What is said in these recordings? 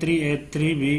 3A 3B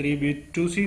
3B 2C،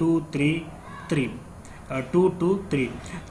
2 3 3 2 2 3۔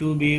2B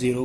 0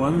1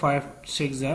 5 6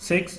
6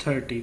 30۔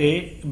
A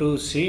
2 C،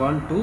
1 2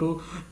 2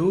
2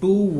2